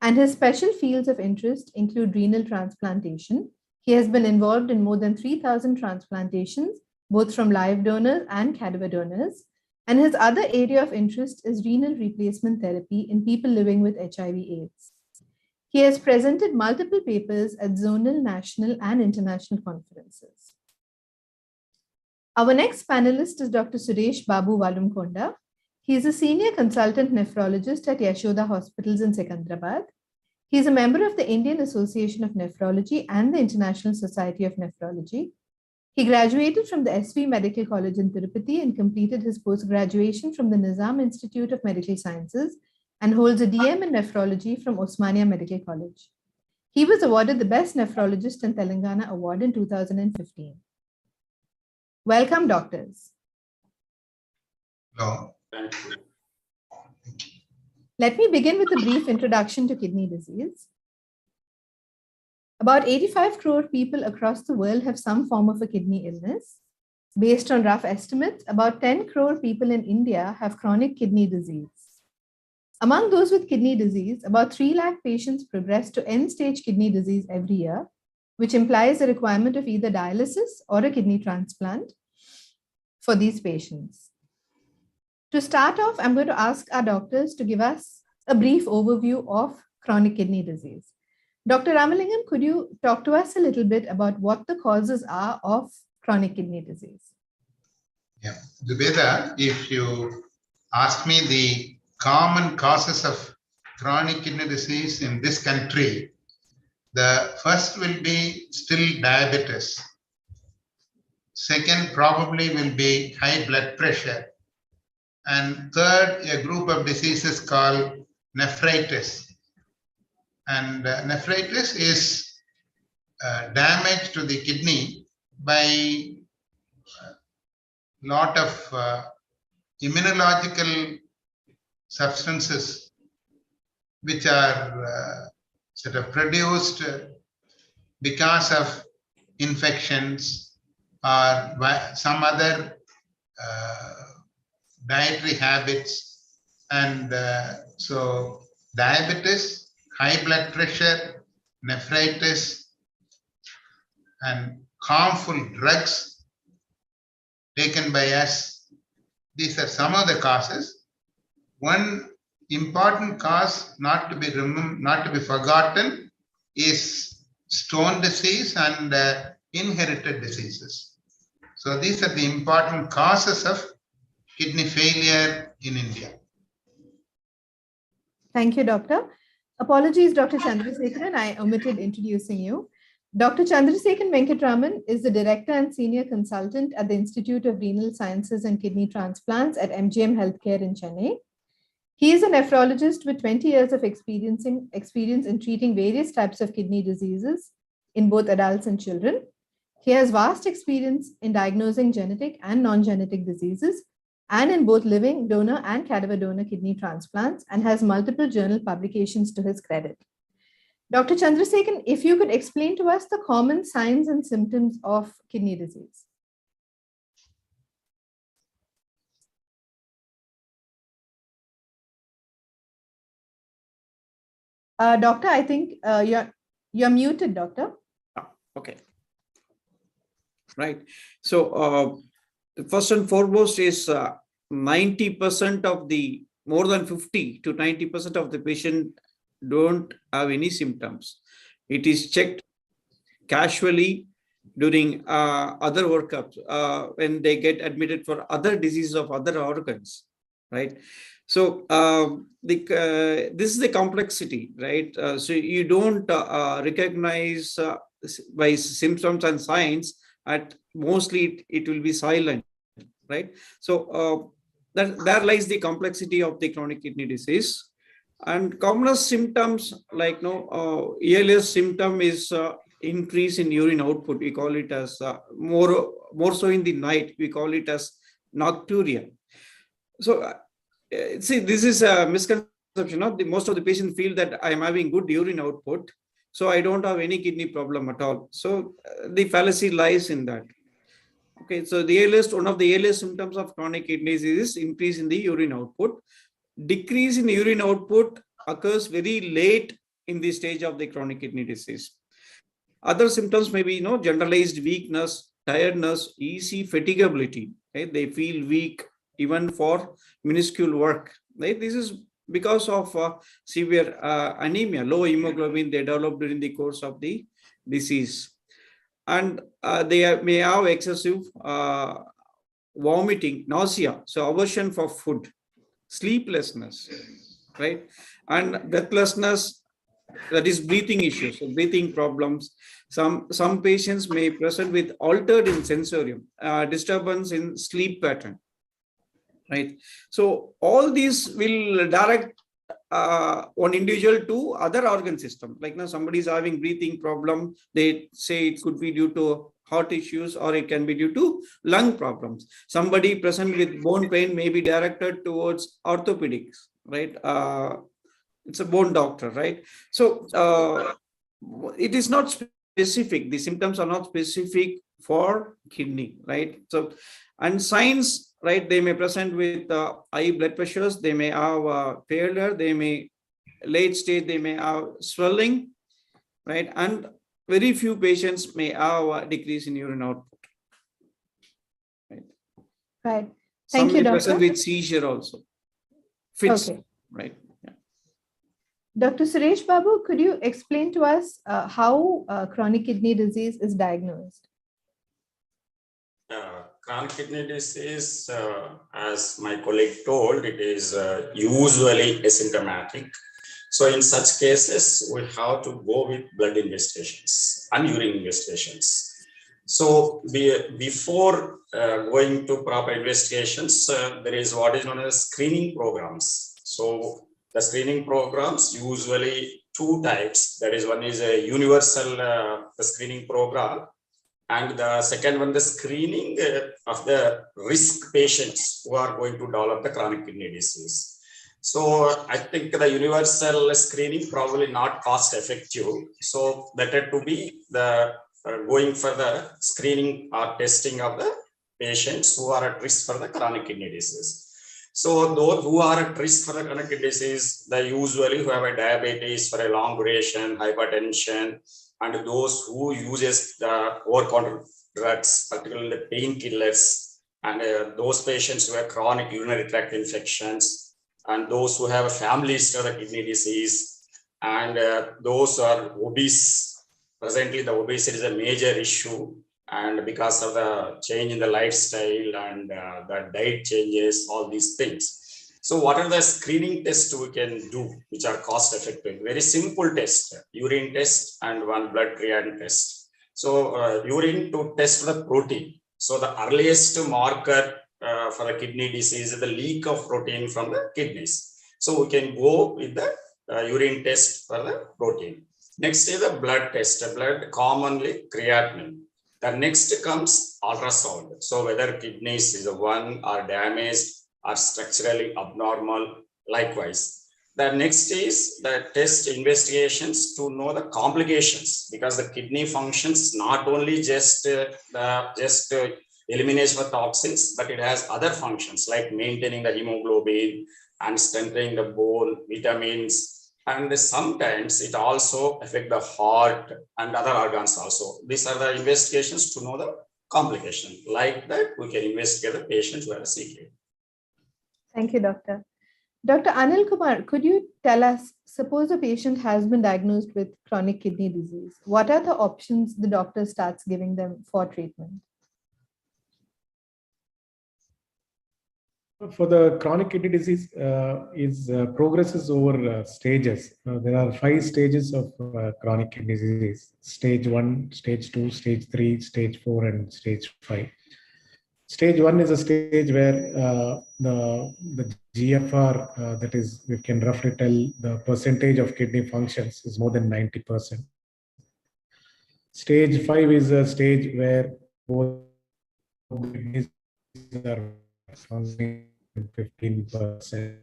and his special fields of interest include renal transplantation. He has been involved in more than 3,000 transplantations, both from live donors and cadaver donors. And his other area of interest is renal replacement therapy in people living with HIV/AIDS. He has presented multiple papers at zonal, national, and international conferences. Our next panelist is Dr. Suresh Babu Valum Konda. He is a senior consultant nephrologist at Yashoda Hospitals in Secunderabad. He is a member of the Indian Association of Nephrology and the International Society of Nephrology. He graduated from the SV Medical College in Tirupati and completed his post-graduation from the Nizam Institute of Medical Sciences and holds a DM in nephrology from Osmania Medical College. He was awarded the Best Nephrologist in Telangana Award in 2015. Welcome, doctors. Hello. Let me begin with a brief introduction to kidney disease. About 85 crore people across the world have some form of a kidney illness. Based on rough estimates, about 10 crore people in India have chronic kidney disease. Among those with kidney disease, about 3 lakh patients progress to end-stage kidney disease every year, which implies the requirement of either dialysis or a kidney transplant for these patients. To start off, I'm going to ask our doctors to give us a brief overview of chronic kidney disease. Dr. Ramalingam, could you talk to us a little bit about what the causes are of chronic kidney disease? Yeah, Zubeda, if you ask me the common causes of chronic kidney disease in this country, the first will be still diabetes. Second probably will be high blood pressure. And third, a group of diseases called nephritis. And nephritis is damage to the kidney by a lot of immunological substances which are sort of produced because of infections or some other dietary habits. And so diabetes, high blood pressure, nephritis, and harmful drugs taken by us. These are some of the causes. One important cause not to be forgotten is stone disease and inherited diseases. So these are the important causes of kidney failure in India. Thank you, doctor. Apologies, Dr. Chandrasekharan, I omitted introducing you. Dr. Chandrasekharan Venkatraman is the Director and Senior Consultant at the Institute of Renal Sciences and Kidney Transplants at MGM Healthcare in Chennai. He is a nephrologist with 20 years of experience in treating various types of kidney diseases in both adults and children. He has vast experience in diagnosing genetic and non-genetic diseases and in both living donor and cadaver donor kidney transplants, and has multiple journal publications to his credit. Dr. Chandrasekharan, if you could explain to us the common signs and symptoms of kidney disease. Doctor, I think you're muted, doctor. Okay. Right. So first and foremost is 90% of the more than 50 to 90% of the patient don't have any symptoms. It is checked casually during other workups when they get admitted for other diseases of other organs, right? So this is the complexity, right? So you don't recognize by symptoms and signs. At mostly it will be silent, right? So there lies the complexity of the chronic kidney disease. And commonest symptoms, like earliest symptom is increase in urine output. We call it as more so in the night. We call it as nocturia. So see, this is a misconception. Most of the patients feel that I am having good urine output, so I don't have any kidney problem at all. So the fallacy lies in that. Okay, so one of the earliest symptoms of chronic kidney disease is increase in the urine output. Decrease in urine output occurs very late in the stage of the chronic kidney disease. Other symptoms may be, generalized weakness, tiredness, easy fatigability. Right? They feel weak even for minuscule work. Right? This is because of severe anemia, low hemoglobin they develop during the course of the disease. And they may have excessive vomiting, nausea, so aversion for food, sleeplessness, right? And breathlessness, that is breathing issues, so breathing problems. Some patients may present with altered in sensorium, disturbance in sleep pattern, right? So all these will direct one individual to other organ system. Like now somebody is having breathing problem, they say it could be due to heart issues, or it can be due to lung problems. Somebody present with bone pain may be directed towards orthopedics, right? It's a bone doctor, right? So it is not specific. The symptoms are not specific for kidney, right? So, and signs, right? They may present with high blood pressures. They may have failure. They may late stage. They may have swelling, right? And very few patients may have a decrease in urine output. Right. Right. Thank Some you, may present Doctor. with seizure also. Fits. Okay. Right. Dr. Suresh Babu, could you explain to us how chronic kidney disease is diagnosed? Chronic kidney disease, as my colleague told, it is usually asymptomatic. So in such cases, we have to go with blood investigations and urine investigations. So before going to proper investigations, there is what is known as screening programs. So the screening programs usually two types. That is, one is a universal screening program, and the second one, the screening of the risk patients who are going to develop the chronic kidney disease. So I think the universal screening probably not cost effective. So better to be the going for the screening or testing of the patients who are at risk for the chronic kidney disease. So those who are at risk for the chronic kidney disease, they usually who have a diabetes for a long duration, hypertension, and those who uses the over-counter drugs, particularly the painkillers, and those patients who have chronic urinary tract infections, and those who have a family history of kidney disease, and those who are obese. Presently, the obesity is a major issue, and because of the change in the lifestyle and the diet changes, all these things. So what are the screening tests we can do, which are cost effective? Very simple test, urine test and one blood creatinine test. So urine to test for the protein. So the earliest marker for the kidney disease is the leak of protein from the kidneys. So we can go with the urine test for the protein. Next is the blood test, blood commonly creatinine. The next comes ultrasound. So whether kidneys is one or damaged or structurally abnormal, likewise. The next is the test investigations to know the complications, because the kidney functions not only just elimination of toxins, but it has other functions like maintaining the hemoglobin and strengthening the bone, vitamins, and sometimes it also affects the heart and other organs also. These are the investigations to know the complication. Like that, we can investigate the patients who are CKD. Thank you, Doctor. Dr. Anil Kumar, could you tell us, suppose a patient has been diagnosed with chronic kidney disease, what are the options the doctor starts giving them for treatment? For the chronic kidney disease, progresses over stages. There are 5 stages of chronic kidney disease: stage 1, stage 2, stage 3, stage 4, and stage 5. Stage 1 is a stage where the GFR, that is, we can roughly tell the percentage of kidney functions is more than 90%. Stage 5 is a stage where both kidneys are functioning 15%.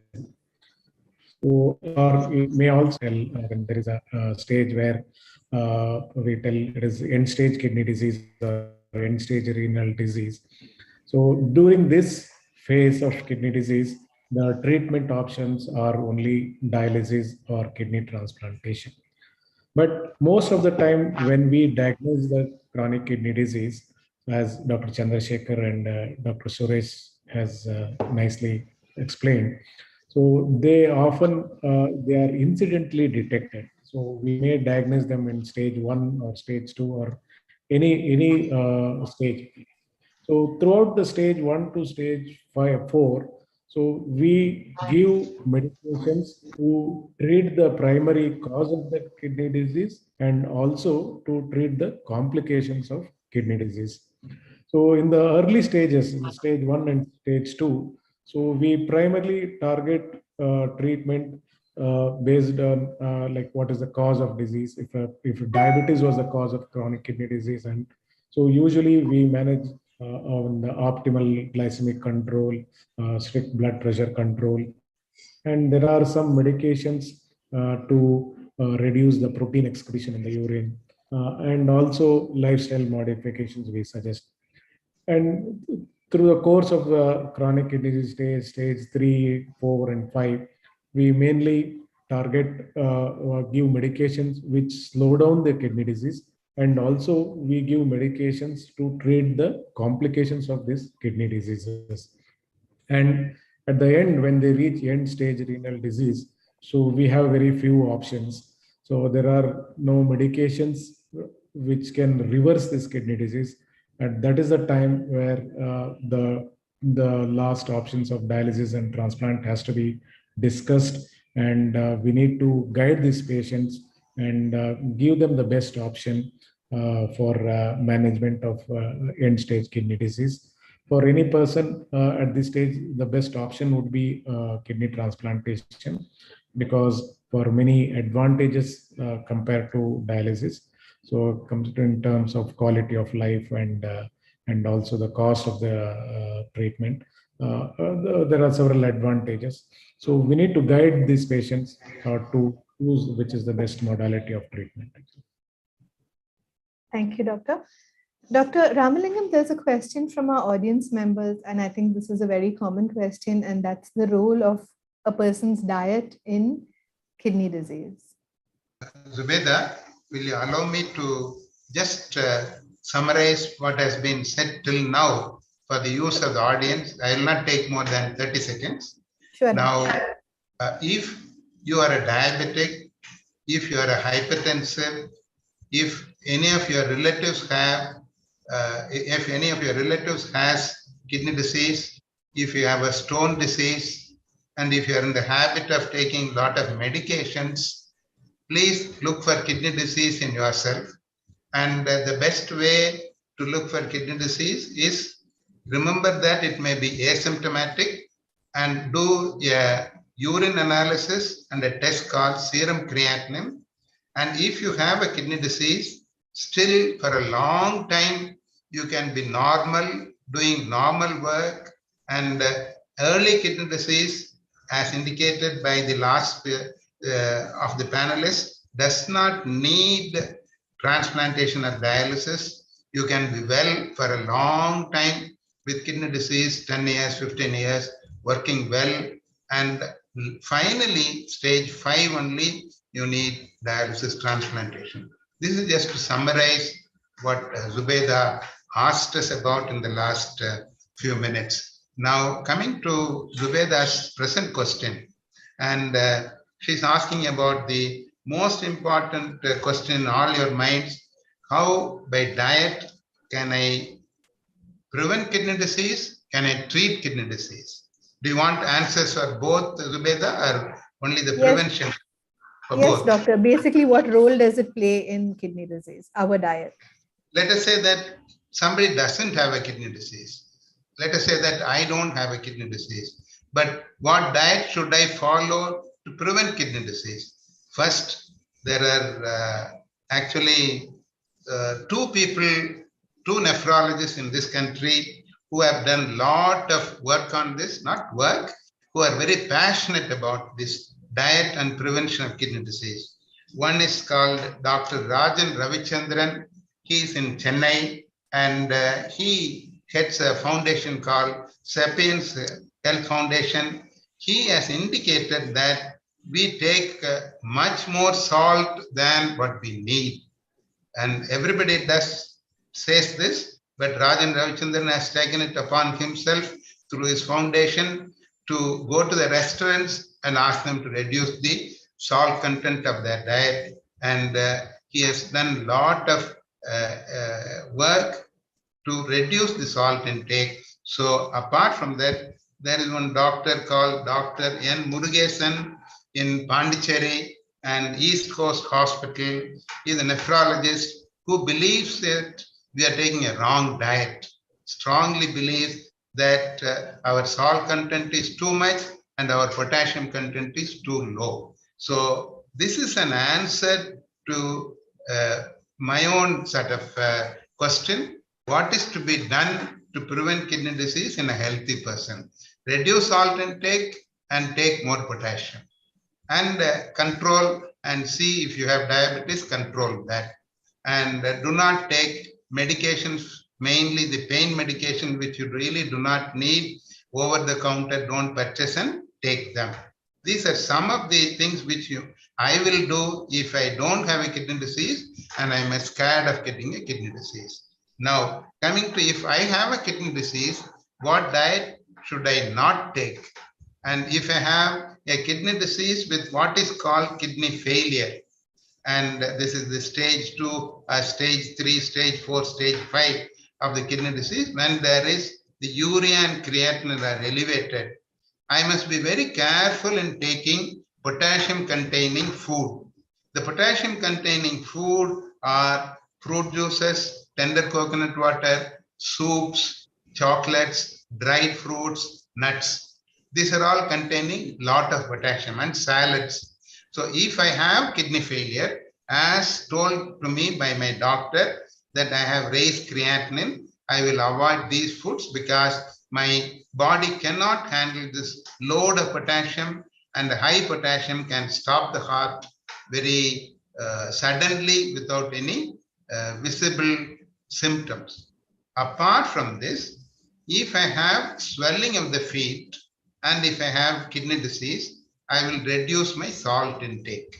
So, or we may also tell when there is a stage where we tell it is end-stage kidney disease or end-stage renal disease. So during this phase of kidney disease, the treatment options are only dialysis or kidney transplantation. But most of the time, when we diagnose the chronic kidney disease, as Dr. Chandrasekhar and Dr. Suresh has nicely explained, so they often they are incidentally detected. So we may diagnose them in stage 1 or stage 2 or any stage. So throughout the stage 1 to stage 5, 4, so we give medications to treat the primary cause of the kidney disease and also to treat the complications of kidney disease. So in the early stages, in stage 1 and stage 2, so we primarily target treatment based on like what is the cause of disease. If diabetes was the cause of chronic kidney disease, and so usually we manage on the optimal glycemic control, strict blood pressure control, and there are some medications to reduce the protein excretion in the urine, and also lifestyle modifications we suggest. And through the course of the chronic kidney disease stage 3, 4, and 5, we mainly target give medications which slow down the kidney disease, and also we give medications to treat the complications of these kidney diseases. And at the end, when they reach end stage renal disease, so we have very few options. So there are no medications which can reverse this kidney disease. And that is the time where the last options of dialysis and transplant has to be discussed. And we need to guide these patients and give them the best option for management of end stage kidney disease. For any person at this stage, the best option would be kidney transplantation, because for many advantages compared to dialysis. So it comes in terms of quality of life and also the cost of the treatment. There are several advantages. So we need to guide these patients to choose which is the best modality of treatment. Thank you, Doctor. Dr. Ramalingam, there's a question from our audience members, and I think this is a very common question, and that's the role of a person's diet in kidney disease. Zubeda, will you allow me to just summarize what has been said till now for the use of the audience? I will not take more than 30 seconds. Sure. Now, if you are a diabetic, if you are a hypertensive, if any of your relatives have has kidney disease, if you have a stone disease, and if you are in the habit of taking a lot of medications, please look for kidney disease in yourself. And the best way to look for kidney disease is remember that it may be asymptomatic, and do a urine analysis and a test called serum creatinine. And if you have a kidney disease, still for a long time, you can be normal, doing normal work, and early kidney disease, as indicated by the last of the panelists, does not need transplantation or dialysis. You can be well for a long time with kidney disease, 10 years, 15 years, working well. And finally, stage 5 only, you need dialysis transplantation. This is just to summarize what Zubeda asked us about in the last few minutes. Now, coming to Zubeda's present question, and she's asking about the most important question in all your minds: how by diet can I prevent kidney disease? Can I treat kidney disease? Do you want answers for both, Zubeda, or only the prevention? Yes, doctor. Basically, what role does it play in kidney disease, our diet? Let us say that somebody doesn't have a kidney disease. Let us say that I don't have a kidney disease. But what diet should I follow to prevent kidney disease? First, there are actually two nephrologists in this country who have done a lot of work on this, not work, who are very passionate about this diet and prevention of kidney disease. One is called Dr. Rajan Ravichandran. He is in Chennai, and he heads a foundation called Sapiens Health Foundation. He has indicated that we take much more salt than what we need. And everybody says this, but Rajan Ravichandran has taken it upon himself through his foundation to go to the restaurants and ask them to reduce the salt content of their diet. And he has done a lot of work to reduce the salt intake. So apart from that, there is one doctor called Dr. N. Murugesan in Pondicherry and East Coast Hospital. He's a nephrologist who believes that we are taking a wrong diet, strongly believes that our salt content is too much and our potassium content is too low. So this is an answer to my own sort of question. What is to be done to prevent kidney disease in a healthy person? Reduce salt intake and take more potassium. And control and see if you have diabetes, control that. And do not take medications, mainly the pain medication, which you really do not need over the counter, don't purchase and take them. These are some of the things which I will do if I don't have a kidney disease and I'm scared of getting a kidney disease. Now, coming to if I have a kidney disease, what diet should I not take? And if I have a kidney disease with what is called kidney failure, and this is the stage 2, stage 3, stage 4, stage 5 of the kidney disease, when there is the urea and creatinine are elevated, I must be very careful in taking potassium containing food. The potassium containing food are fruit juices, tender coconut water, soups, chocolates, dried fruits, nuts. These are all containing lot of potassium, and salads. So if I have kidney failure, as told to me by my doctor that I have raised creatinine, I will avoid these foods because my body cannot handle this load of potassium, and the high potassium can stop the heart very suddenly without any visible symptoms. Apart from this, if I have swelling of the feet and if I have kidney disease, I will reduce my salt intake.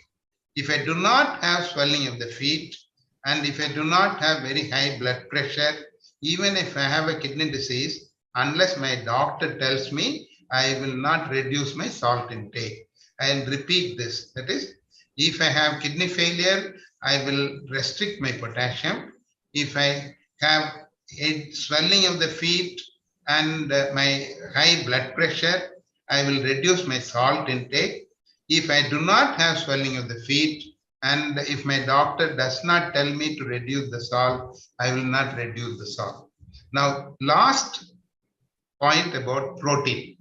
If I do not have swelling of the feet and if I do not have very high blood pressure, even if I have a kidney disease, unless my doctor tells me, I will not reduce my salt intake. I will repeat this. That is, if I have kidney failure, I will restrict my potassium. If I have a swelling of the feet and my high blood pressure, I will reduce my salt intake. If I do not have swelling of the feet, and if my doctor does not tell me to reduce the salt, I will not reduce the salt. Now, last point about protein.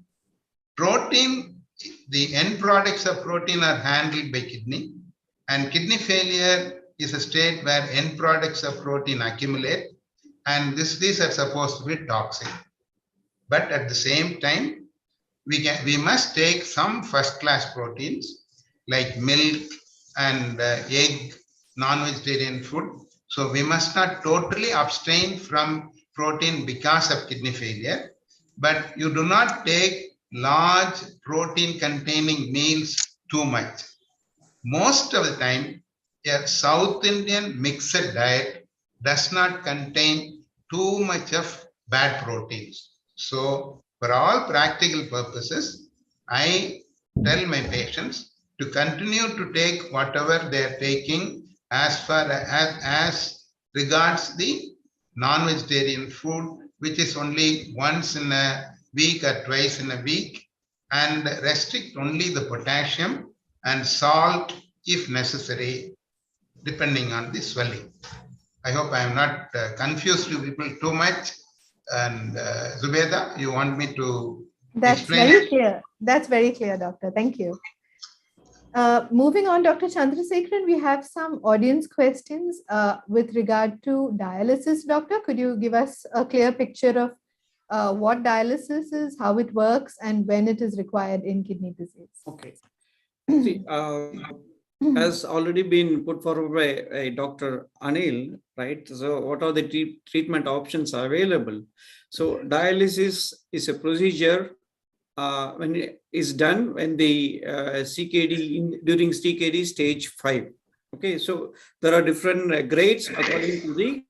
Protein, the end products of protein are handled by kidney, and kidney failure is a state where end products of protein accumulate, and these are supposed to be toxic. But at the same time, we must take some first-class proteins like milk and egg, non-vegetarian food. So we must not totally abstain from protein because of kidney failure, but you do not take large protein containing meals too much. Most of the time, a South Indian mixed diet does not contain too much of bad proteins. So for all practical purposes, I tell my patients to continue to take whatever they are taking as far as regards the non-vegetarian food, which is only once in a week or twice in a week, and restrict only the potassium and salt if necessary, depending on the swelling. I hope I am not confused you people too much. And Zubeda, you want me to explain? Very clear. That's very clear, Doctor. Thank you. Moving on, Dr. Chandrasekharan, we have some audience questions with regard to dialysis. Doctor, could you give us a clear picture of what dialysis is, how it works, and when it is required in kidney disease? Okay. See, has already been put forward by Dr. Anil, right? So what are the treatment options are available? So dialysis is a procedure when it is done when the CKD during CKD stage 5. Okay, so there are different grades according to the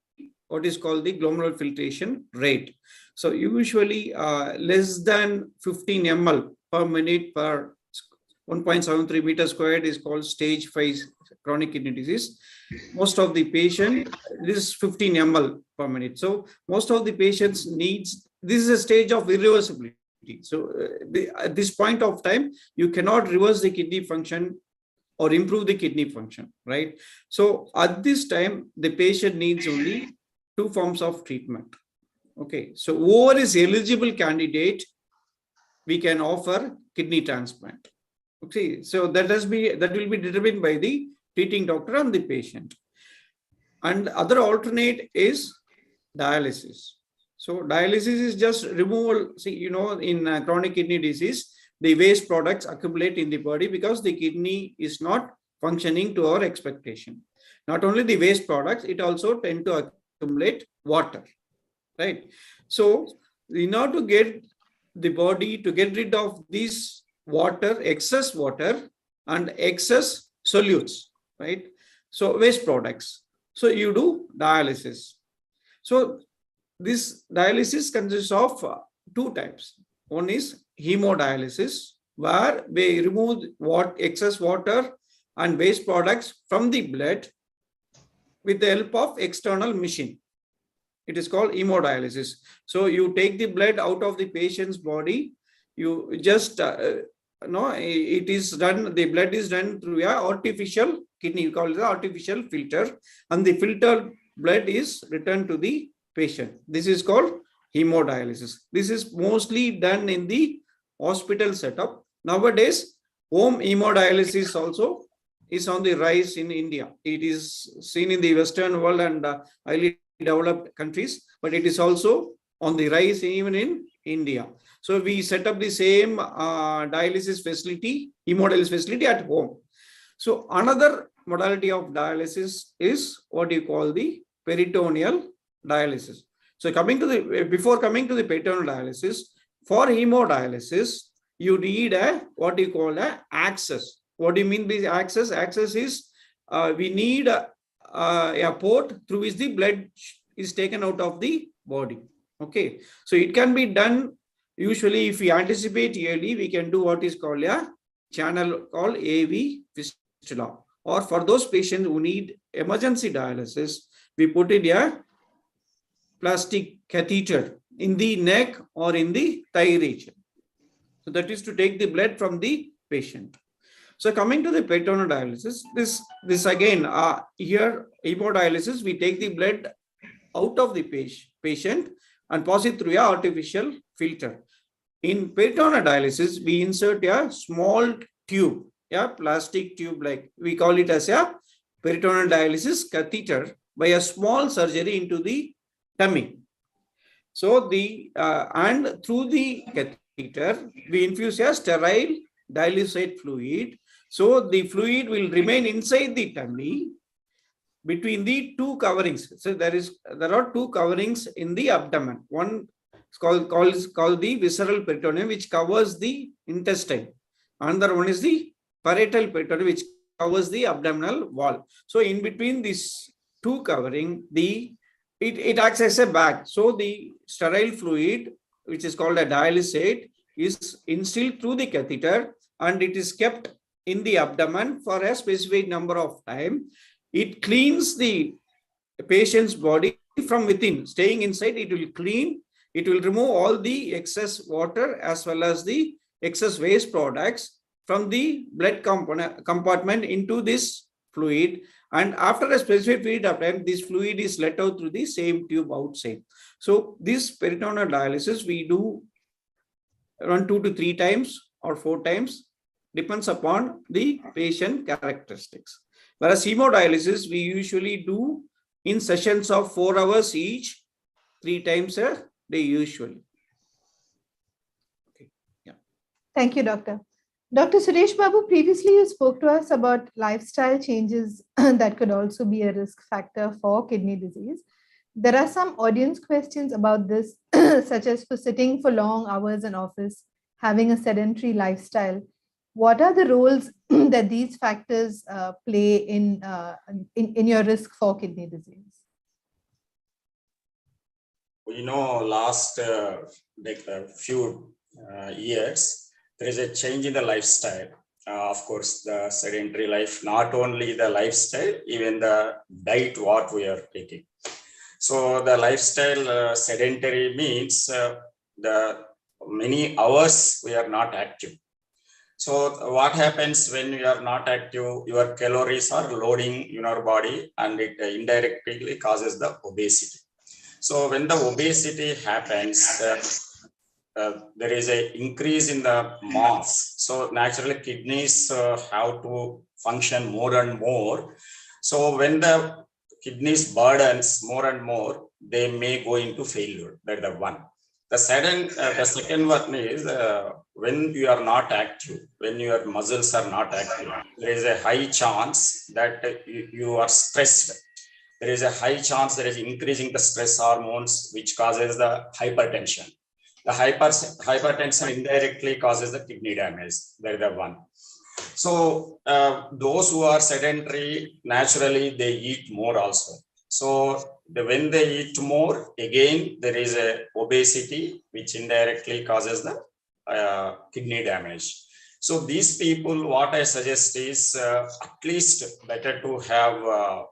what is called the glomerular filtration rate. So usually less than 15 ml per minute per 1.73 meters squared is called stage 5 chronic kidney disease. Most of the patient, this is 15 ml per minute. So most of the patients needs, this is a stage of irreversibility. So at this point of time, you cannot reverse the kidney function or improve the kidney function, right? So at this time, the patient needs only 2 forms of treatment. Okay, so whoever is eligible candidate, we can offer kidney transplant. Okay, so that will be determined by the treating doctor and the patient. And other alternate is dialysis. So dialysis is just removal. See, you know, in chronic kidney disease, the waste products accumulate in the body because the kidney is not functioning to our expectation. Not only the waste products, it also tend to accumulate water, right? So in order to get the body to get rid of this water, excess water and excess solutes, right? So waste products. So you do dialysis. So this dialysis consists of 2 types. One is hemodialysis, where we remove excess water and waste products from the blood with the help of external machine. It is called hemodialysis. So you take the blood out of the patient's body. You just it is done. The blood is done through an artificial kidney. You call it the artificial filter, and the filtered blood is returned to the patient. This is called hemodialysis. This is mostly done in the hospital setup. Nowadays, home hemodialysis also is on the rise in India. It is seen in the Western world and highly developed countries, but it is also on the rise even in India. So we set up the same dialysis facility, hemodialysis facility at home. So another modality of dialysis is what you call the peritoneal dialysis. So before coming to the peritoneal dialysis, for hemodialysis, you need what you call access. What do you mean by access? Access is we need a port through which the blood is taken out of the body. Okay, so it can be done usually if we anticipate early, we can do what is called a channel called AV fistula. Or for those patients who need emergency dialysis, we put in a plastic catheter in the neck or in the thigh region. So that is to take the blood from the patient. So coming to the peritoneal dialysis, this again, here hemodialysis, we take the blood out of the patient and pass it through an artificial filter. In peritoneal dialysis, we insert a small tube, a plastic tube, like we call it as a peritoneal dialysis catheter, by a small surgery into the tummy. So and through the catheter, we infuse a sterile dialysate fluid. So the fluid will remain inside the tummy between the 2 coverings. So there are 2 coverings in the abdomen. One is called the visceral peritoneum, which covers the intestine. Another one is the parietal peritoneum, which covers the abdominal wall. So in between these 2 covering, it acts as a bag. So the sterile fluid, which is called a dialysate, is instilled through the catheter and it is kept in the abdomen for a specific number of time. It cleans the patient's body from within. Staying inside, it will clean. It will remove all the excess water as well as the excess waste products from the blood compartment into this fluid. And after a specific period of time, this fluid is let out through the same tube outside. So this peritoneal dialysis, we do around 2 to 3 times or 4 times, depends upon the patient characteristics. Whereas hemodialysis, we usually do in sessions of 4 hours each, 3 times a day usually. Okay. Yeah. Thank you, Doctor. Dr. Suresh Babu, previously you spoke to us about lifestyle changes that could also be a risk factor for kidney disease. There are some audience questions about this, such as for sitting for long hours in office, having a sedentary lifestyle, what are the roles that these factors play in your risk for kidney disease? We know last few years, there is a change in the lifestyle. Of course, the sedentary life, not only the lifestyle, even the diet, what we are taking. So the lifestyle sedentary means the many hours we are not active. So what happens when you are not active, your calories are loading in your body and it indirectly causes the obesity. So when the obesity happens, there is an increase in the mass. So naturally kidneys have to function more and more. So when the kidneys burdens more and more, they may go into failure. That's the one. The second one is when you are not active, when your muscles are not active, there is a high chance that you are stressed. There is a high chance there is increasing the stress hormones, which causes the hypertension. The hypertension indirectly causes the kidney damage. That's the one. So those who are sedentary, naturally they eat more also. So when they eat more, again, there is a obesity, which indirectly causes the kidney damage. So these people, what I suggest is at least better to have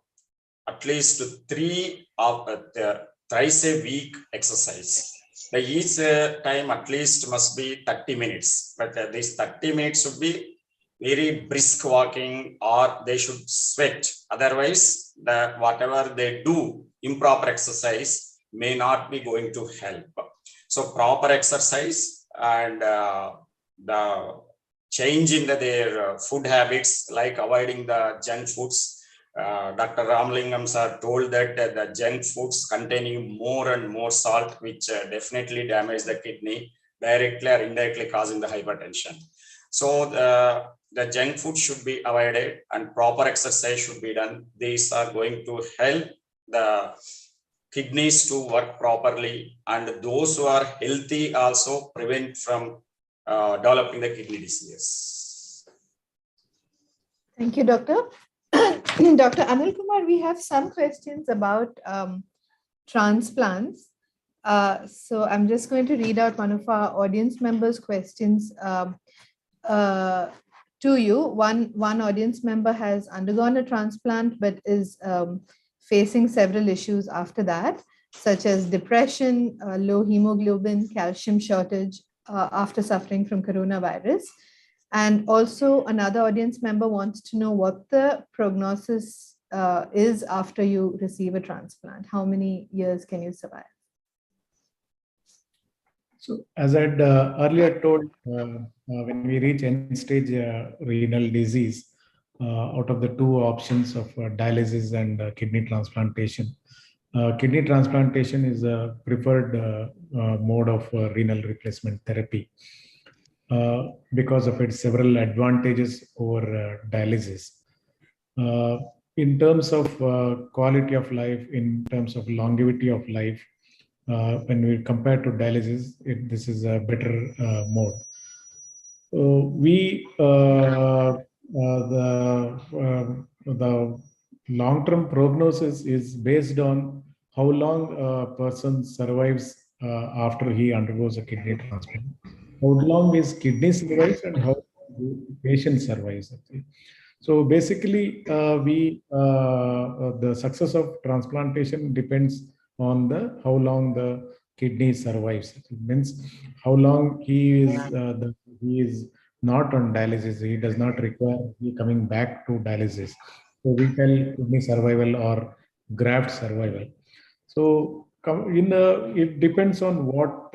at least 3 of thrice a week exercise. Each time at least must be 30 minutes, but these 30 minutes should be very brisk walking, or they should sweat. Otherwise, whatever they do, improper exercise may not be going to help. So proper exercise and the change in their food habits, like avoiding the junk foods. Dr. Ramalingam sir told that the junk foods containing more and more salt, which definitely damage the kidney, directly or indirectly causing the hypertension. So the junk food should be avoided and proper exercise should be done. These are going to help the kidneys to work properly, and those who are healthy also prevent from developing the kidney disease. Thank you, Doctor. Dr. Anil Kumar, we have some questions about transplants. So I'm just going to read out one of our audience members' questions to you. One audience member has undergone a transplant but is facing several issues after that, such as depression, low hemoglobin, calcium shortage after suffering from coronavirus. And also another audience member wants to know what the prognosis is after you receive a transplant. How many years can you survive? So as I'd earlier told, when we reach end-stage renal disease, out of the 2 options of dialysis and kidney transplantation is a preferred mode of renal replacement therapy because of its several advantages over dialysis. In terms of quality of life, in terms of longevity of life, when we compare to dialysis, this is a better mode. The long-term prognosis is based on how long a person survives after he undergoes a kidney transplant. How long his kidney survives and how the patient survives. So basically, the success of transplantation depends on how long the kidney survives. It means how long he is not on dialysis. He does not require coming back to dialysis. So we tell kidney survival or graft survival. So it depends on what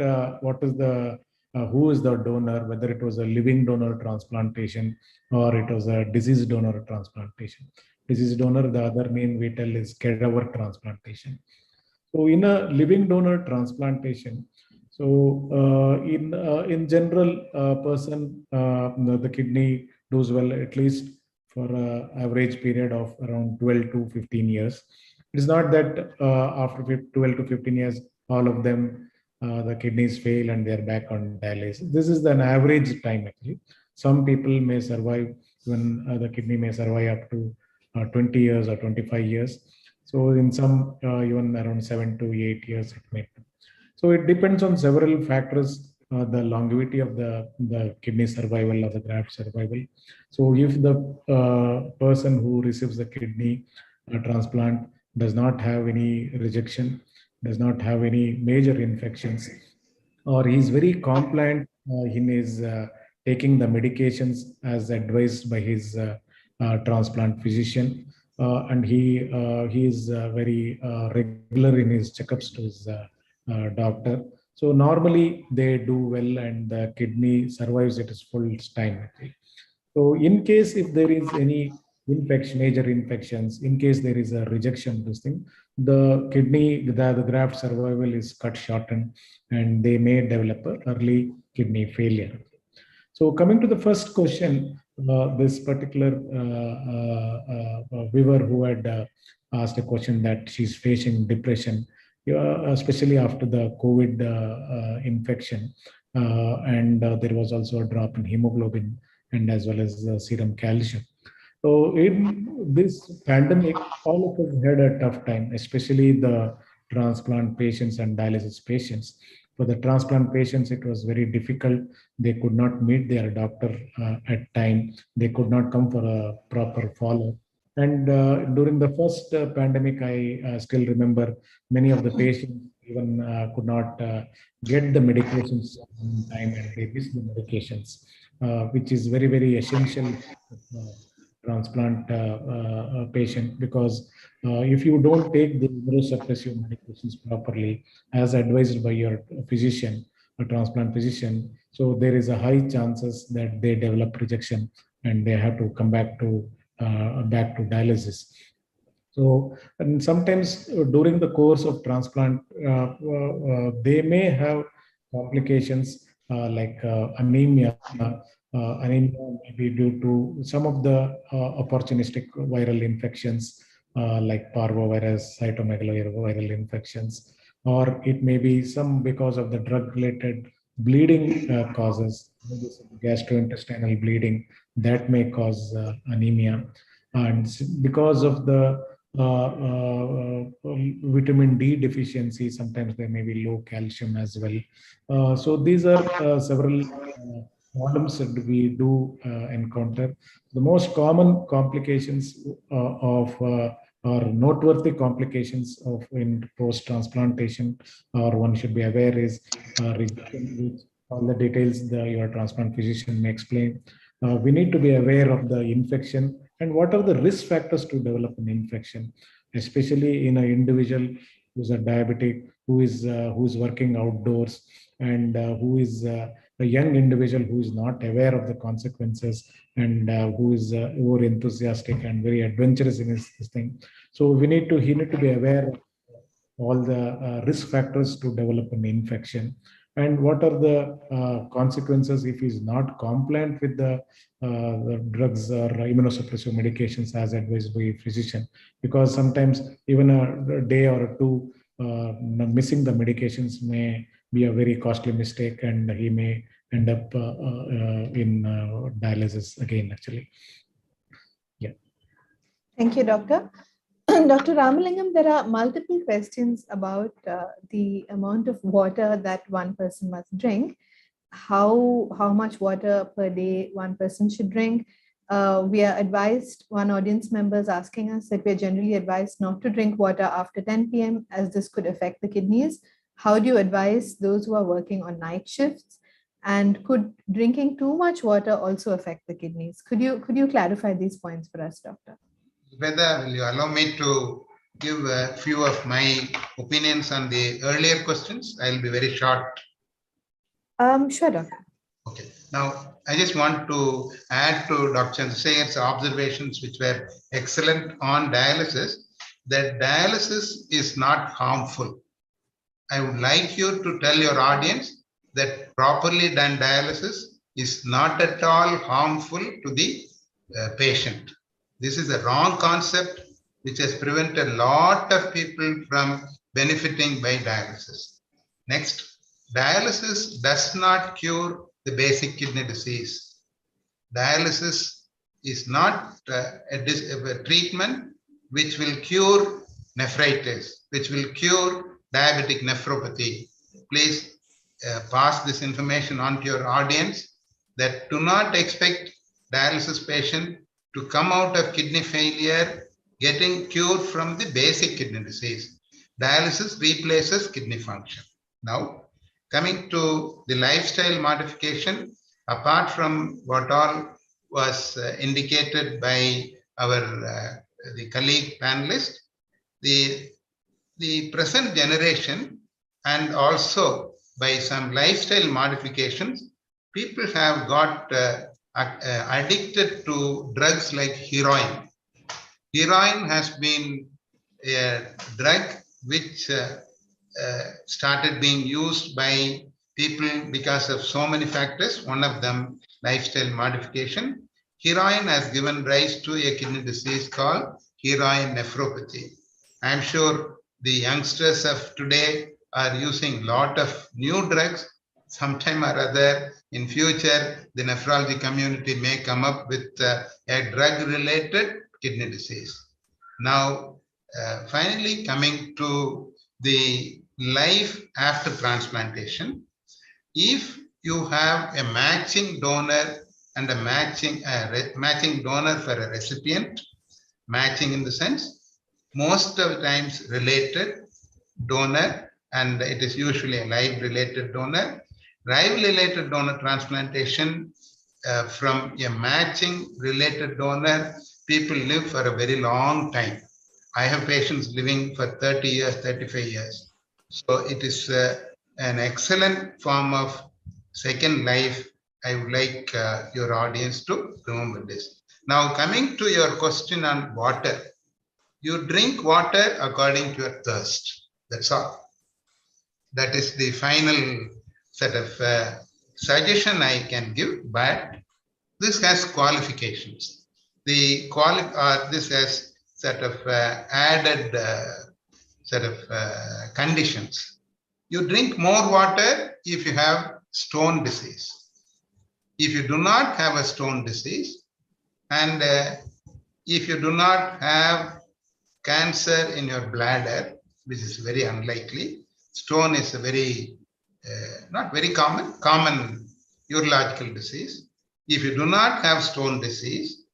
is the who is the donor, whether it was a living donor transplantation or it was a deceased donor transplantation. Deceased donor, the other name we tell is cadaver transplantation. So in a living donor transplantation, so in general, person the kidney does well at least for an average period of around 12 to 15 years. It's not that after 12 to 15 years, all of them the kidneys fail and they're back on dialysis. This is an average time actually. Some people may survive, when the kidney may survive up to 20 years or 25 years. So in some even around 7 to 8 years it may. So it depends on several factors, the longevity of the kidney survival or the graft survival. So if the person who receives the kidney transplant does not have any rejection, does not have any major infections, or he is very compliant in his taking the medications as advised by his transplant physician, and he is very regular in his checkups to his doctor. So normally they do well and the kidney survives its full time. So in case if there is any infection, major infections, in case there is a rejection, this thing, the kidney, the graft survival is cut shortened and they may develop early kidney failure. So coming to the first question, this particular viewer who had asked a question that she's facing depression, especially after the COVID infection, and there was also a drop in hemoglobin and as well as serum calcium. So in this pandemic, all of us had a tough time, especially the transplant patients and dialysis patients. For the transplant patients, it was very difficult. They could not meet their doctor at time. They could not come for a proper follow. And during the first pandemic, I still remember many of the patients even could not get the medications in time, and they missed the medications, which is very, very essential transplant patient, because if you don't take the immunosuppressive medications properly as advised by your physician, a transplant physician, so there is a high chances that they develop rejection and they have to come back to dialysis. So, and sometimes during the course of transplant, they may have complications like anemia. Anemia may be due to some of the opportunistic viral infections like parvovirus, cytomegaloviral infections, or it may be some because of the drug-related bleeding causes, gastrointestinal bleeding that may cause anemia, and because of the vitamin D deficiency, sometimes there may be low calcium as well. So these are several problems that we do encounter. The most common complications or noteworthy complications of in post-transplantation, or one should be aware, is rejection, which all the details your transplant physician may explain. We need to be aware of the infection and what are the risk factors to develop an infection, especially in an individual who's a diabetic, who is working outdoors, and who is a young individual who is not aware of the consequences, and who is over enthusiastic and very adventurous in this thing. So he need to be aware of all the risk factors to develop an infection, and what are the consequences if he's not compliant with the drugs or immunosuppressive medications as advised by a physician, because sometimes even a day or two missing the medications may be a very costly mistake, and he may end up in dialysis again, actually. Yeah. Thank you, Doctor. Dr. Ramalingam, there are multiple questions about the amount of water that one person must drink, how much water per day one person should drink. We are advised, one audience member is asking us that we are generally advised not to drink water after 10 p.m. as this could affect the kidneys. How do you advise those who are working on night shifts? And could drinking too much water also affect the kidneys? Could you clarify these points for us, Doctor? Whether will you allow me to give a few of my opinions on the earlier questions? I'll be very short. Sure, Doctor. Okay. Now, I just want to add to Dr. Chandrasekhar's observations, which were excellent on dialysis, that dialysis is not harmful. I would like you to tell your audience that properly done dialysis is not at all harmful to the patient. This is a wrong concept which has prevented a lot of people from benefiting by dialysis. Next. dialysis does not cure the basic kidney disease. Dialysis is not a treatment which will cure nephritis, which will cure diabetic nephropathy. Please pass this information on to your audience that do not expect dialysis patient to come out of kidney failure getting cured from the basic kidney disease. Dialysis replaces kidney function. Now, coming to the lifestyle modification, apart from what all was indicated by our the colleague panelist, the present generation and also by some lifestyle modifications, people have got addicted to drugs like heroin. Heroin has been a drug which started being used by people because of so many factors. One of them, lifestyle modification. Heroin has given rise to a kidney disease called heroin nephropathy. I'm sure the youngsters of today are using a lot of new drugs. Sometime or other in future, the nephrology community may come up with a drug-related kidney disease. Now, finally coming to the life after transplantation, if you have a matching donor and a matching donor for a recipient, matching in the sense, most of the times related donor, and it is usually a live related donor. Live related donor transplantation from a matching related donor, people live for a very long time. I have patients living for 30 years, 35 years. So it is an excellent form of second life. I would like your audience to remember this. Now, coming to your question on water, you drink water according to your thirst. That's all. That is the final set of suggestion I can give, but this has qualifications. This has set of added set of conditions. You drink more water if you have stone disease. If you do not have a stone disease, and if you do not have cancer in your bladder, which is very unlikely, stone is a very, not very common urological disease. If you do not have stone disease,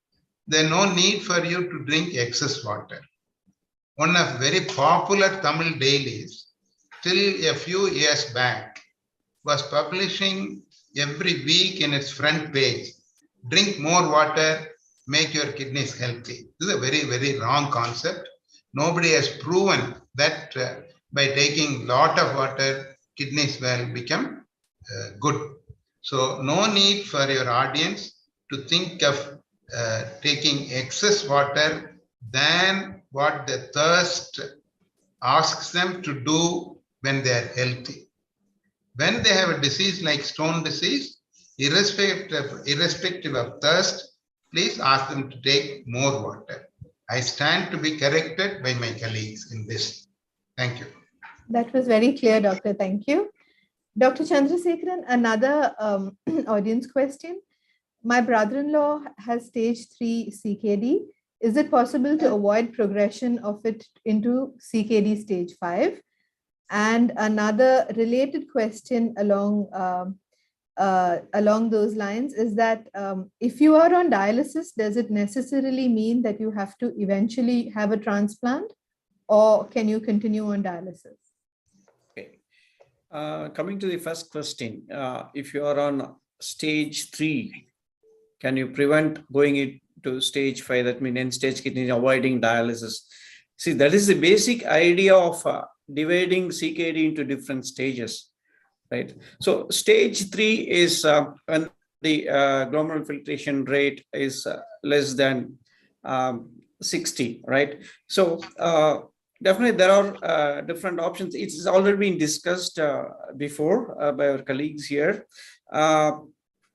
there's no need for you to drink excess water. One of very popular Tamil dailies, till a few years back, was publishing every week in its front page, drink more water, make your kidneys healthy. This is a very, very wrong concept. Nobody has proven that by taking a lot of water, kidneys will become good. So no need for your audience to think of taking excess water than what the thirst asks them to do when they are healthy. When they have a disease like stone disease, irrespective of thirst, please ask them to take more water. I stand to be corrected by my colleagues in this. Thank you. That was very clear, Doctor. Thank you. Dr. Chandrasekharan, another audience question. My brother-in-law has stage 3 CKD. Is it possible to avoid progression of it into CKD stage 5? And another related question along those lines is that if you are on dialysis, does it necessarily mean that you have to eventually have a transplant, or can you continue on dialysis? Okay. Coming to the first question, if you are on stage 3, can you prevent going into stage 5? That means end-stage kidney, avoiding dialysis. See, that is the basic idea of dividing CKD into different stages, right? So stage 3 is when the glomerular filtration rate is less than 60, right? So definitely there are different options. It's already been discussed before by our colleagues here.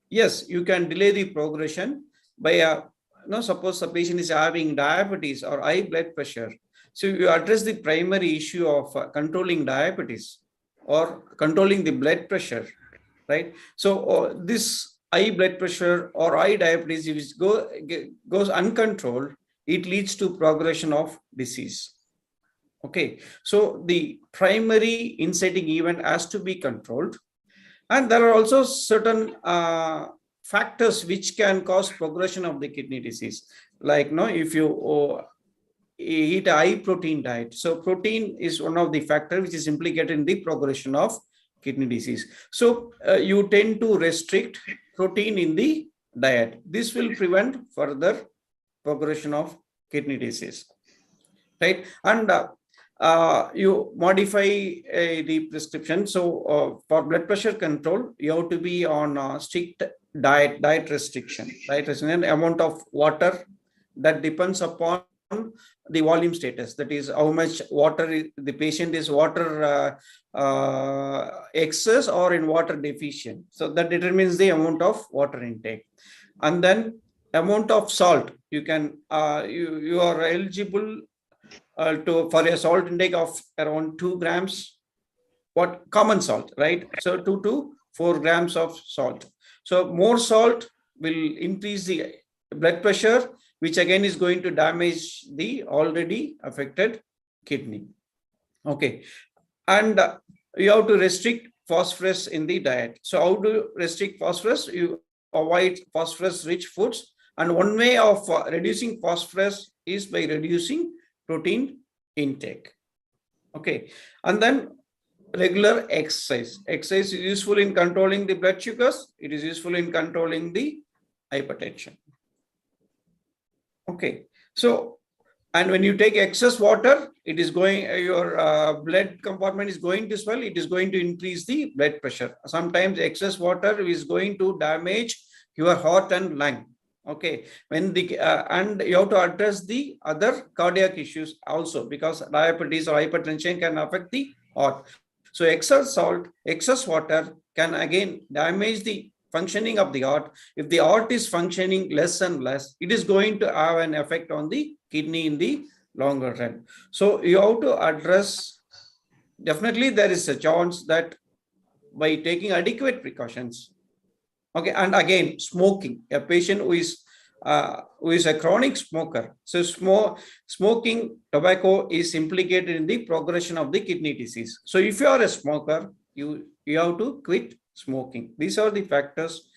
Yes, you can delay the progression by, suppose the patient is having diabetes or high blood pressure. So you address the primary issue of controlling diabetes, or controlling the blood pressure, right? So this high blood pressure or high diabetes, if it goes uncontrolled, it leads to progression of disease. Okay, so the primary inciting event has to be controlled. And there are also certain factors which can cause progression of the kidney disease. Like, if you eat a high protein diet. So protein is one of the factors which is implicated in the progression of kidney disease. So you tend to restrict protein in the diet. This will prevent further progression of kidney disease, right? And you modify the prescription. So for blood pressure control, you have to be on strict diet restriction, right? An amount of water that depends upon the volume status. That is how much water the patient is water excess or in water deficient. So that determines the amount of water intake. And then amount of salt. You can you are eligible for a salt intake of around 2 grams, what common salt, right? So 2 to 4 grams of salt. So more salt will increase the blood pressure, which again is going to damage the already affected kidney. Okay, and you have to restrict phosphorus in the diet. So how do you restrict phosphorus? You avoid phosphorus rich foods, and one way of reducing phosphorus is by reducing protein intake. Okay, and then regular exercise. Exercise is useful in controlling the blood sugars. It is useful in controlling the hypertension. Okay, so and when you take excess water, it is going, your blood compartment is going to swell. It is going to increase the blood pressure. Sometimes excess water is going to damage your heart and lung. Okay, when the and you have to address the other cardiac issues also, because diabetes or hypertension can affect the heart. So excess salt, excess water can again damage the functioning of the heart. If the heart is functioning less and less, it is going to have an effect on the kidney in the longer run. So you have to address, definitely there is a chance that by taking adequate precautions. Okay, and again, smoking. A patient who is a chronic smoker. So smoking tobacco is implicated in the progression of the kidney disease. So if you are a smoker, you have to quit smoking. These are the factors.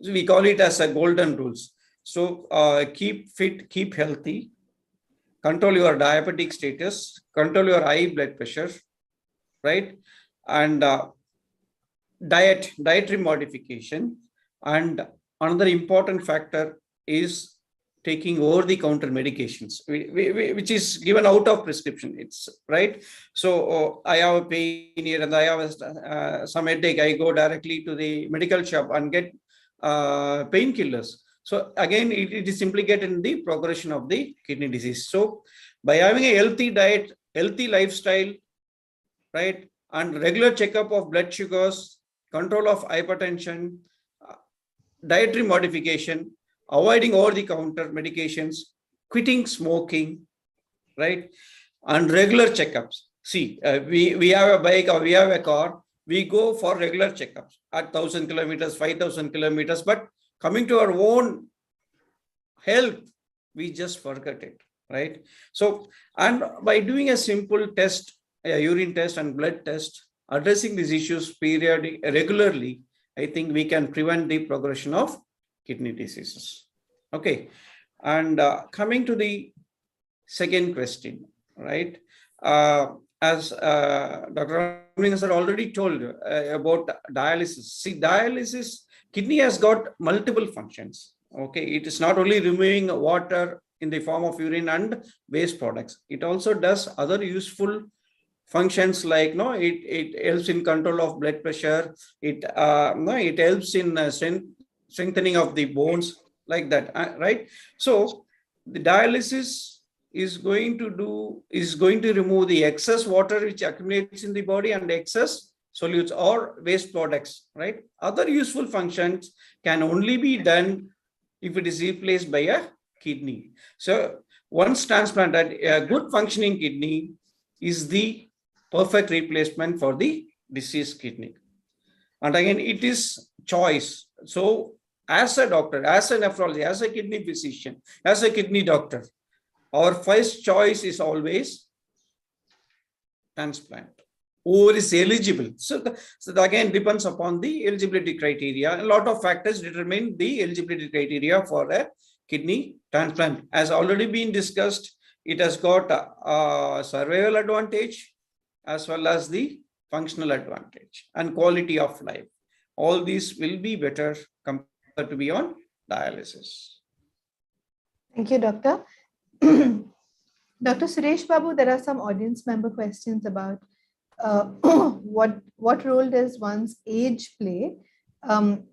We call it as a golden rules. So keep fit, keep healthy, control your diabetic status, control your high blood pressure, right? And dietary modification. And another important factor is taking over-the-counter medications, which is given out of prescription. It's right. So I have a pain here and I have some headache. I go directly to the medical shop and get painkillers. So again, it is implicated in the progression of the kidney disease. So by having a healthy diet, healthy lifestyle, right, and regular checkup of blood sugars, control of hypertension, dietary modification, avoiding over-the-counter medications, quitting smoking, right, and regular checkups. See, we have a bike or we have a car, we go for regular checkups at 1,000 kilometers, 5,000 kilometers, but coming to our own health, we just forget it, right? So, and by doing a simple test, a urine test and blood test, addressing these issues regularly, I think we can prevent the progression of kidney diseases. Okay, and coming to the second question, right? As Dr. Ramling sir already told about dialysis. See, dialysis, kidney has got multiple functions. Okay, it is not only removing water in the form of urine and waste products. It also does other useful functions like it helps in control of blood pressure. It helps in strengthening of the bones, like that, right? So the dialysis is going to remove the excess water which accumulates in the body and excess solutes or waste products, right? Other useful functions can only be done if it is replaced by a kidney. So once transplanted, a good functioning kidney is the perfect replacement for the diseased kidney. And again, it is choice. So as a doctor, as a nephrologist, as a kidney physician, as a kidney doctor, our first choice is always transplant. Who is eligible? So that again depends upon the eligibility criteria. A lot of factors determine the eligibility criteria for a kidney transplant. As already been discussed, it has got a survival advantage as well as the functional advantage and quality of life. All these will be better compared to be on dialysis. Thank you, Doctor. Dr. Suresh Babu, there are some audience member questions about what role does one's age play?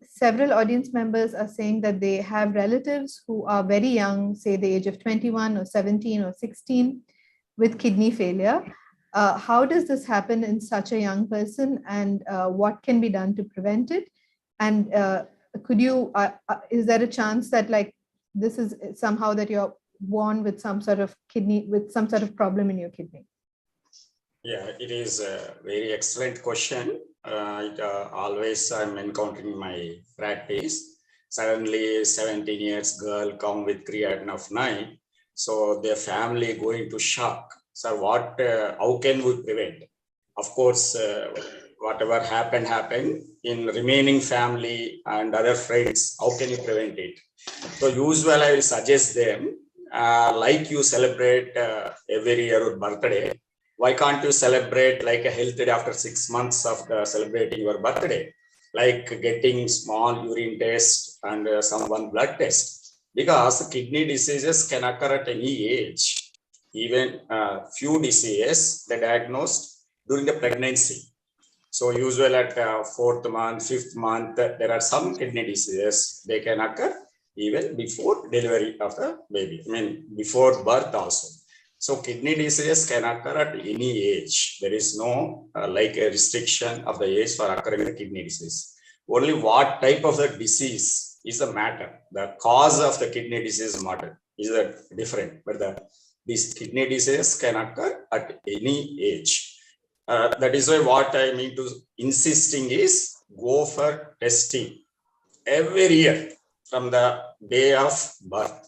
Several audience members are saying that they have relatives who are very young, say the age of 21 or 17 or 16, with kidney failure. How does this happen in such a young person, and what can be done to prevent it? And could you, is there a chance that like this is somehow that you're born with some sort of kidney, with some sort of problem in your kidney? Yeah, it is a very excellent question. Always I'm encountering in my practice. Suddenly 17 years girl come with creatinine of 9. So their family going to shock. So what, how can we prevent? Of course, whatever happened in remaining family and other friends, how can you prevent it? So usually I will suggest them, like you celebrate every year your birthday, why can't you celebrate like a health day after 6 months of celebrating your birthday? Like getting small urine test and some blood test. Because kidney diseases can occur at any age. Even few diseases they diagnosed during the pregnancy. So usually at 4th month, 5th month, there are some kidney diseases, they can occur even before delivery of the baby. I mean, before birth also. So kidney diseases can occur at any age. There is no like a restriction of the age for occurring the kidney disease. Only what type of the disease is the matter. The cause of the kidney disease matter is different, but these kidney diseases can occur at any age. That is why what I mean to insisting is go for testing every year from the day of birth.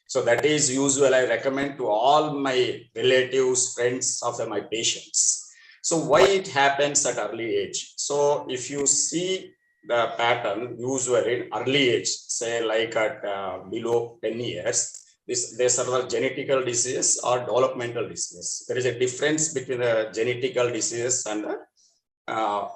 So that is usual I recommend to all my relatives, friends of my patients. So why it happens at early age? So if you see the pattern, usually in early age, say like at below 10 years, there's are genetical disease or developmental disease. There is a difference between the genetical disease and the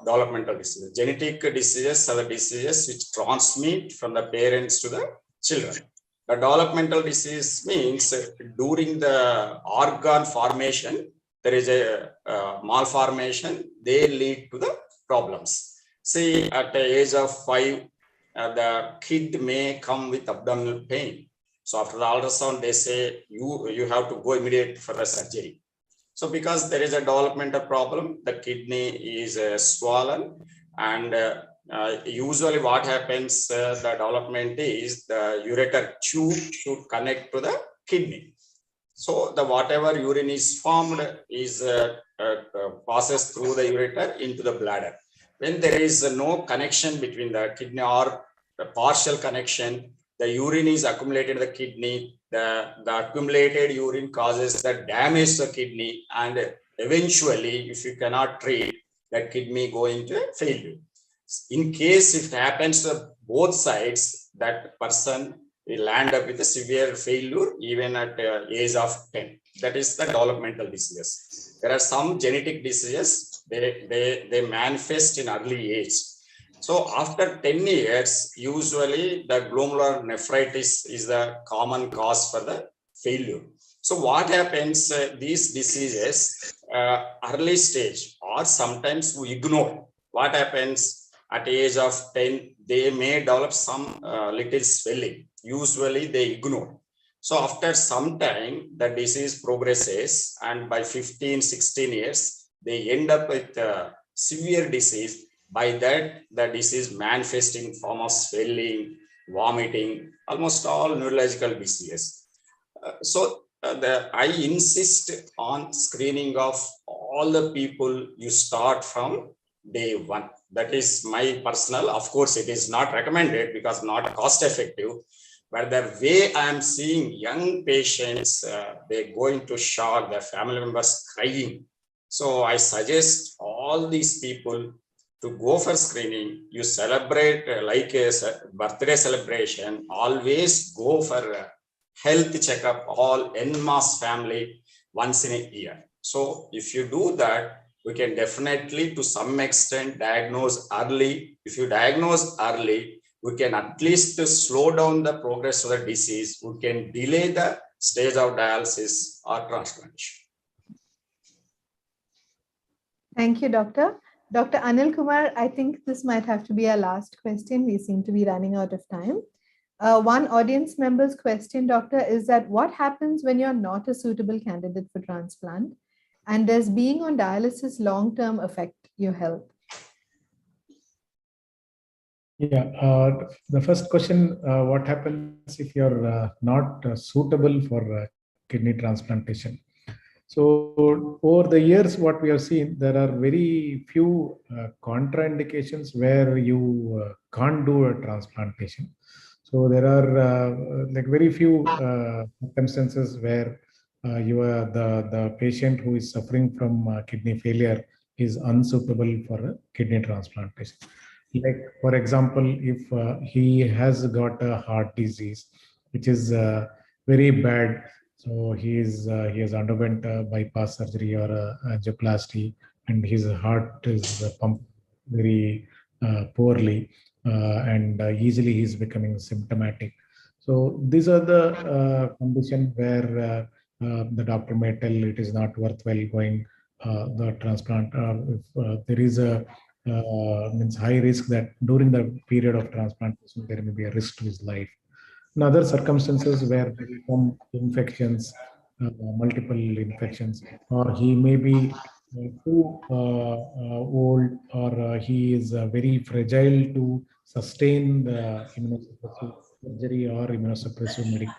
developmental disease. Genetic diseases are the diseases which transmit from the parents to the children. The developmental disease means during the organ formation, there is a malformation, they lead to the problems. See, at the age of 5, the kid may come with abdominal pain. So after the ultrasound, they say you have to go immediately for the surgery. So because there is a developmental problem, the kidney is swollen, and usually what happens, the development is the ureter tube should connect to the kidney. So the whatever urine is formed is passes through the ureter into the bladder. When there is no connection between the kidney or the partial connection, the urine is accumulated in the kidney. The accumulated urine causes the damage to the kidney, and eventually, if you cannot treat, that kidney go into failure. In case if it happens to both sides, that person will land up with a severe failure even at age of 10. That is the developmental diseases. There are some genetic diseases, they manifest in early age. So after 10 years, usually the glomerular nephritis is the common cause for the failure. So what happens, these diseases, early stage, or sometimes we ignore. What happens at age of 10, they may develop some little swelling. Usually they ignore. So after some time, the disease progresses, and by 15, 16 years, they end up with severe disease. By that, the disease manifests in form of swelling, vomiting, almost all neurological diseases. I insist on screening of all the people you start from day one. That is my personal, of course, it is not recommended because not cost effective, but the way I am seeing young patients, they go into shock, their family members crying. So I suggest all these people to go for screening. You celebrate like a birthday celebration, always go for a health checkup, all en masse family once in a year. So if you do that, we can definitely to some extent diagnose early. If you diagnose early, we can at least slow down the progress of the disease. We can delay the stage of dialysis or transplantation. Thank you, Doctor. Dr. Anil Kumar, I think this might have to be our last question. We seem to be running out of time. One audience member's question, Doctor, is that what happens when you're not a suitable candidate for transplant? And does being on dialysis long-term affect your health? Yeah, the first question, what happens if you're not suitable for kidney transplantation? So over the years, what we have seen, there are very few contraindications where you can't do a transplantation. So there are like very few circumstances where the patient who is suffering from kidney failure is unsuitable for a kidney transplantation. Like for example, if he has got a heart disease, which is very bad. So he has underwent a bypass surgery or a angioplasty, and his heart is pumped very poorly, and easily he's becoming symptomatic. So these are the conditions where the doctor may tell it is not worthwhile going the transplant. If there is a means high risk that during the period of transplantation there may be a risk to his life. In other circumstances where there is some infections, multiple infections, or he may be too old, or he is very fragile to sustain the immunosuppressive surgery or immunosuppressive medication.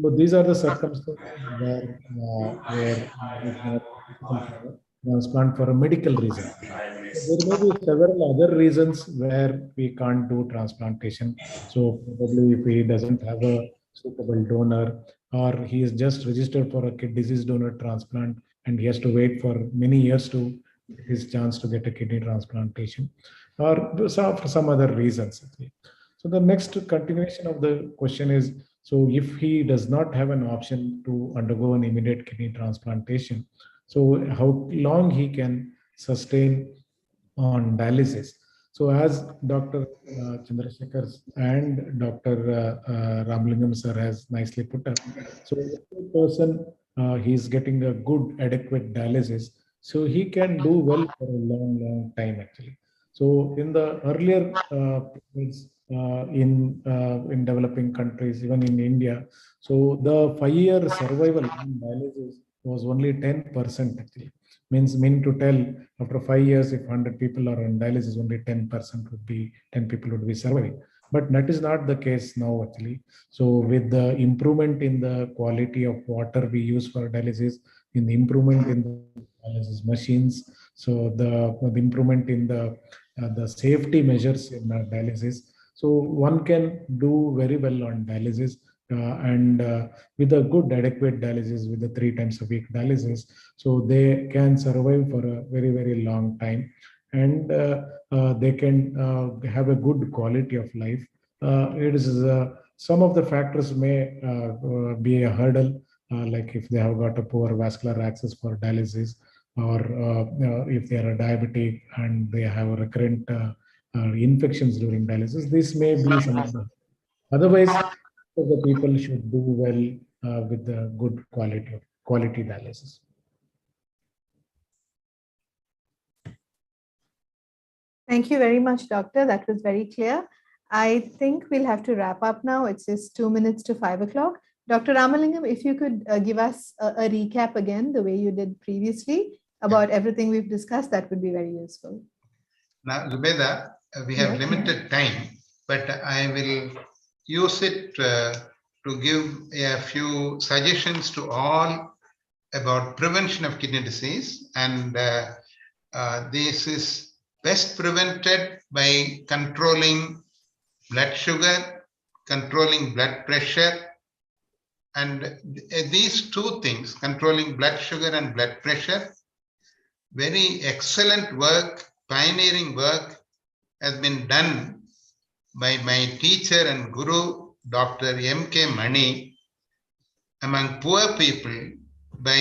So these are the circumstances where it is not possible for a transplant for a medical reason. There may be several other reasons where we can't do transplantation. So probably if he doesn't have a suitable donor, or he is just registered for a disease donor transplant and he has to wait for many years to get his chance to get a kidney transplantation, or for some other reasons. So the next continuation of the question is, so if he does not have an option to undergo an immediate kidney transplantation, so how long he can sustain on dialysis. So as Dr. Chandrasekhar and Dr. Ramalingam sir has nicely put up, so if a person he's getting a good adequate dialysis, so he can do well for a long time actually. So in the earlier periods in developing countries, even in India, so the 5-year survival in dialysis was only 10% actually. Mean to tell, after 5 years, if 100 people are on dialysis, only 10% would be 10 people would be surviving. But that is not the case now actually. So with the improvement in the quality of water we use for dialysis, in the improvement in the dialysis machines, so the improvement in the safety measures in dialysis, so one can do very well on dialysis, and with a good adequate dialysis, with the 3 times a week dialysis, so they can survive for a very long time, and they can have a good quality of life. It is some of the factors may be a hurdle, like if they have got a poor vascular access for dialysis, or if they are a diabetic and they have a recurrent infections during dialysis. This may be some of the. Otherwise, the people should do well with the good quality dialysis. Thank you very much, Doctor. That was very clear. I think we'll have to wrap up now. It's just 2 minutes to 5 o'clock. Dr. Ramalingam, if you could give us a recap again, the way you did previously, about everything we've discussed, that would be very useful. Now, Zubeda, we have limited time, but I will use it to give a few suggestions to all about prevention of kidney disease. And this is best prevented by controlling blood sugar, controlling blood pressure. And these two things, controlling blood sugar and blood pressure, very excellent work, pioneering work has been done by my teacher and guru, Dr. M.K. Mani, among poor people by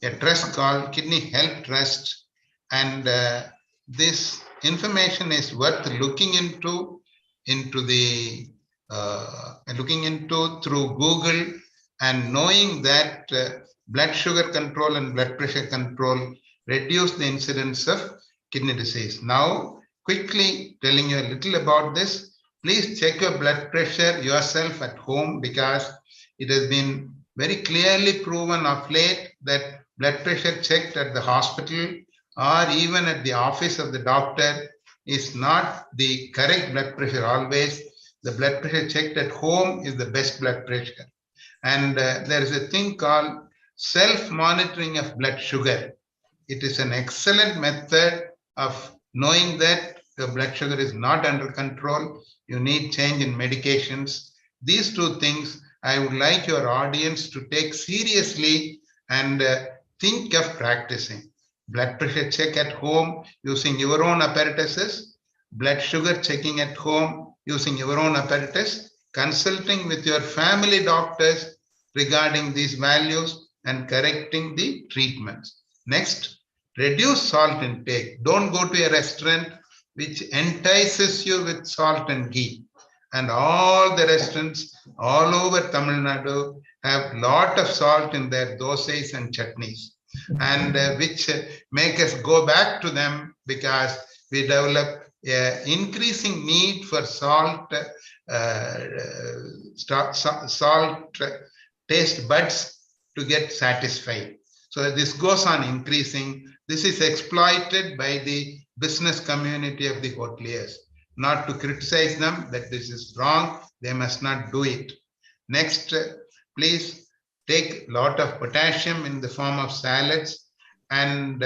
a trust called Kidney Health Trust. And this information is worth looking into through Google, and knowing that blood sugar control and blood pressure control reduce the incidence of kidney disease. Now, quickly telling you a little about this, please check your blood pressure yourself at home, because it has been very clearly proven of late that blood pressure checked at the hospital or even at the office of the doctor is not the correct blood pressure always. The blood pressure checked at home is the best blood pressure. And there is a thing called self-monitoring of blood sugar. It is an excellent method of knowing that the blood sugar is not under control. You need change in medications. These two things I would like your audience to take seriously and think of practicing. Blood pressure check at home using your own apparatuses, blood sugar checking at home using your own apparatus, consulting with your family doctors regarding these values and correcting the treatments. Next, reduce salt intake. Don't go to a restaurant which entices you with salt and ghee. And all the restaurants all over Tamil Nadu have lot of salt in their dosas and chutneys, and which make us go back to them because we develop increasing need for salt taste buds to get satisfied. So this goes on increasing. This is exploited by the business community of the hoteliers. Not to criticize them that this is wrong, they must not do it. Next, please take a lot of potassium in the form of salads. And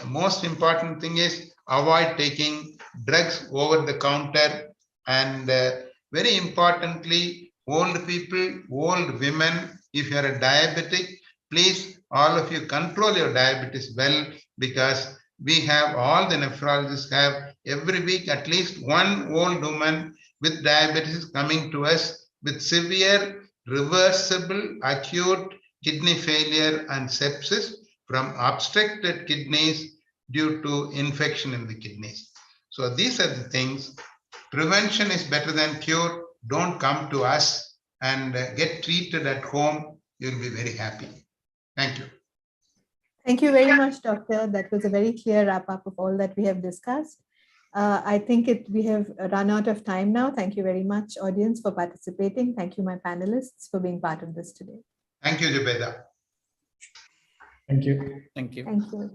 most important thing is avoid taking drugs over the counter. And very importantly, old people, old women, if you are a diabetic, please, all of you control your diabetes well, because we have, all the nephrologists have every week at least one old woman with diabetes coming to us with severe, reversible, acute kidney failure and sepsis from obstructed kidneys due to infection in the kidneys. So these are the things. Prevention is better than cure. Don't come to us and get treated at home. You'll be very happy. Thank you. Thank you very much, Doctor. That was a very clear wrap-up of all that we have discussed. I think we have run out of time now. Thank you very much, audience, for participating. Thank you, my panelists, for being part of this today. Thank you, Zubeda. Thank you. Thank you. Thank you.